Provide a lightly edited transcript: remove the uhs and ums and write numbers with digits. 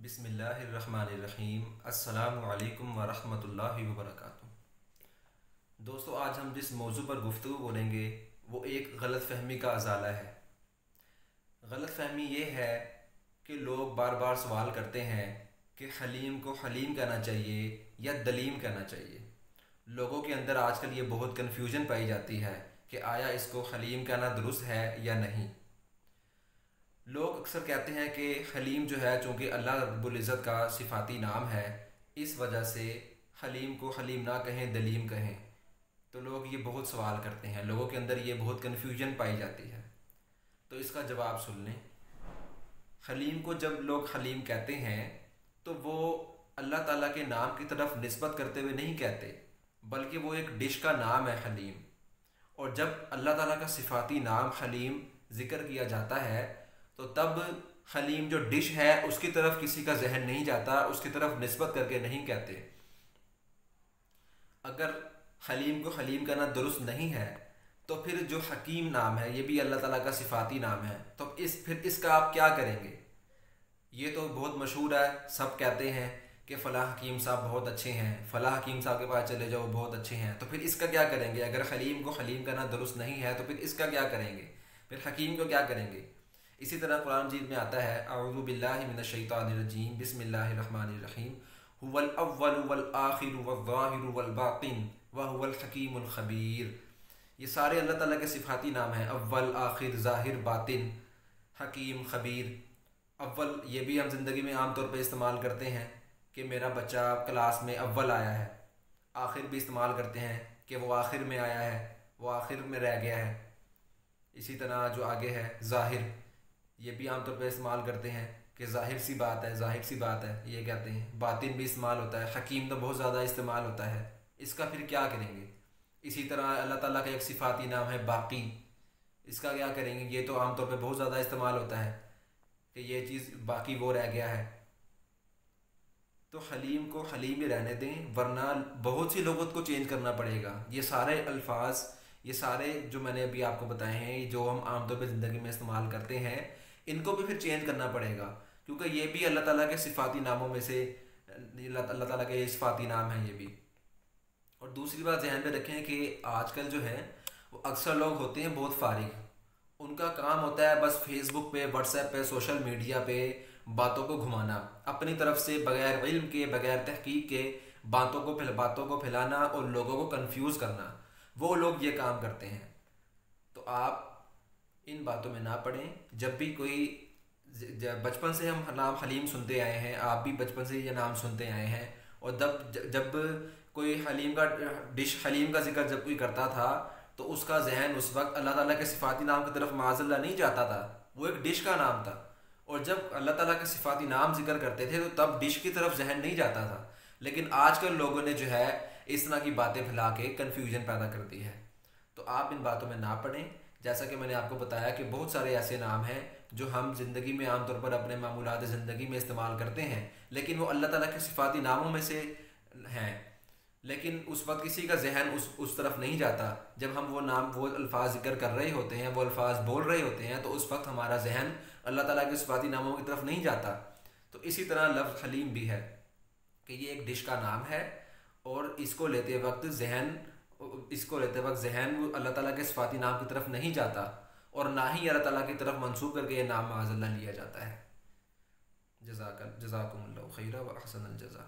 बिस्मिल्लाहिर्रहमानिर्रहीम। अस्सलामु अलैकुम वरहमतुल्लाहि वबरकातुहू। दोस्तों, आज हम जिस मौजू पर गुफ्तगू बोलेंगे वो एक गलत फ़हमी का अजाला है। गलत फ़हमी ये है कि लोग बार बार सवाल करते हैं कि हलीम को हलीम कहना चाहिए या दलीम कहना चाहिए। लोगों के अंदर आजकल ये बहुत कन्फ्यूजन पाई जाती है कि आया इसको हलीम कहना दुरुस्त है या नहीं। लोग अक्सर कहते हैं कि हलीम जो है, चूँकि अल्लाह रब्बुल इज़्ज़त का सिफाती नाम है, इस वजह से हलीम को हलीम ना कहें, दलीम कहें। तो लोग ये बहुत सवाल करते हैं, लोगों के अंदर ये बहुत कन्फ्यूजन पाई जाती है। तो इसका जवाब सुन लें। हलीम को जब लोग हलीम कहते हैं तो वो अल्लाह ताला के नाम की तरफ निस्बत करते हुए नहीं कहते, बल्कि वो एक डिश का नाम है हलीम। और जब अल्लाह ताला का सिफाती नाम हलीम ज़िक्र किया जाता है तो तब हलीम जो डिश है उसकी तरफ किसी का जहन नहीं जाता, उसकी तरफ निस्बत करके नहीं कहते। अगर हलीम को हलीम कहना दुरुस्त नहीं है तो फिर जो हकीम नाम है, ये भी अल्लाह ताला का सिफाती नाम है, तो फिर इसका आप क्या करेंगे? ये तो बहुत मशहूर है, सब कहते हैं कि फ़लाँ हकीम साहब बहुत अच्छे हैं, फ़लाँ हकीम साहब के पास चले जाओ बहुत अच्छे हैं। तो फिर इसका क्या करेंगे? अगर हलीम को हलीम कहना दुरुस्त नहीं है तो फिर इसका क्या करेंगे? फिर हकीम को क्या करेंगे? इसी तरह कुरान मजीद में आता है, अऊज़ु बिल्लाहि मिनश शैतानिर रजीम, बिस्मिल्लाहिर रहमानिर रहीम, हुवल अव्वलु वल आखिरु वल ज़ाहिरु वल बातिन व हुवल हकीमुल खबीर। ये सारे अल्लाह ताला के सिफाती नाम हैं, अव्वल, आखिर, ज़ाहिर, बातिन, हकीम, खबीर। अव्वल ये भी हम ज़िंदगी में आम तौर पर इस्तेमाल करते हैं कि मेरा बच्चा क्लास में अव्वल आया है। आखिर भी इस्तेमाल करते हैं कि वो आखिर में आया है, वो आखिर में रह गया है। इसी तरह जो आगे है ज़ाहिर, ये भी आमतौर पर इस्तेमाल करते हैं कि ज़ाहिर सी बात है, ज़ाहिर सी बात है, ये कहते हैं। बातिन भी इस्तेमाल होता है। हकीम तो बहुत ज़्यादा इस्तेमाल होता है। इसका फिर क्या करेंगे? इसी तरह अल्लाह ताला का एक सिफाती नाम है बाकी, इसका क्या करेंगे? ये तो आमतौर पर बहुत ज़्यादा इस्तेमाल होता है कि ये चीज़ बाकी वो रह गया है। तो हलीम को हलीम ही रहने दें, वरना बहुत सी लोगों को चेंज करना पड़ेगा। ये सारे अल्फाज, ये सारे जो मैंने अभी आपको बताए हैं, जो हम आमतौर पर ज़िंदगी में इस्तेमाल करते हैं, इनको भी फिर चेंज करना पड़ेगा, क्योंकि ये भी अल्लाह ताला के सिफाती नामों में से, अल्लाह ताला के सिफाती नाम है ये भी। और दूसरी बात ध्यान में रखें कि आजकल जो है वो अक्सर लोग होते हैं बहुत फारिग, उनका काम होता है बस फेसबुक पे, व्हाट्सएप पे, सोशल मीडिया पे बातों को घुमाना, अपनी तरफ से बगैर इल्म के, बगैर तहकीक के बातों को फैलाना और लोगों को कंफ्यूज करना। वो लोग ये काम करते हैं। तो आप इन बातों में ना पड़ें। जब भी कोई, बचपन से हम नाम हलीम सुनते आए हैं, आप भी बचपन से ये नाम सुनते आए हैं, और जब कोई हलीम का डिश, हलीम का जिक्र जब कोई करता था तो उसका जहन उस वक्त अल्लाह ताला के सिफाती नाम की तरफ माज़अल्लाह नहीं जाता था, वो एक डिश का नाम था। और जब अल्लाह ताला के सिफाती नाम जिक्र करते थे तो तब डिश की तरफ जहन नहीं जाता था। लेकिन आजकल लोगों ने जो है इस तरह की बातें फैला के कन्फ्यूजन पैदा कर दी है। तो आप इन बातों में ना पड़ें। जैसा कि मैंने आपको बताया कि बहुत सारे ऐसे नाम हैं जो हम ज़िंदगी में आमतौर पर अपने मामूलात ज़िंदगी में इस्तेमाल करते हैं, लेकिन वो अल्लाह ताला के सिफाती नामों में से हैं। लेकिन उस वक्त किसी का जहन उस तरफ नहीं जाता। जब हम वो नाम, वो अल्फाज जिक्र कर रहे होते हैं, वो अल्फाज बोल रहे होते हैं, तो उस वक्त हमारा जहन अल्लाह ताला के सिफाती नामों की तरफ नहीं जाता। तो इसी तरह लफ्ज़ हलीम भी है कि ये एक डिश का नाम है, और इसको लेते वक्त जहन अल्लाह ताला के सिफाती नाम की तरफ नहीं जाता, और ना ही अल्लाह ताला की तरफ मंसूब करके ये नाम माज़अल्लाह लिया जाता है। जज़ाकुमुल्लाहु खैरा व अहसनल जज़ा।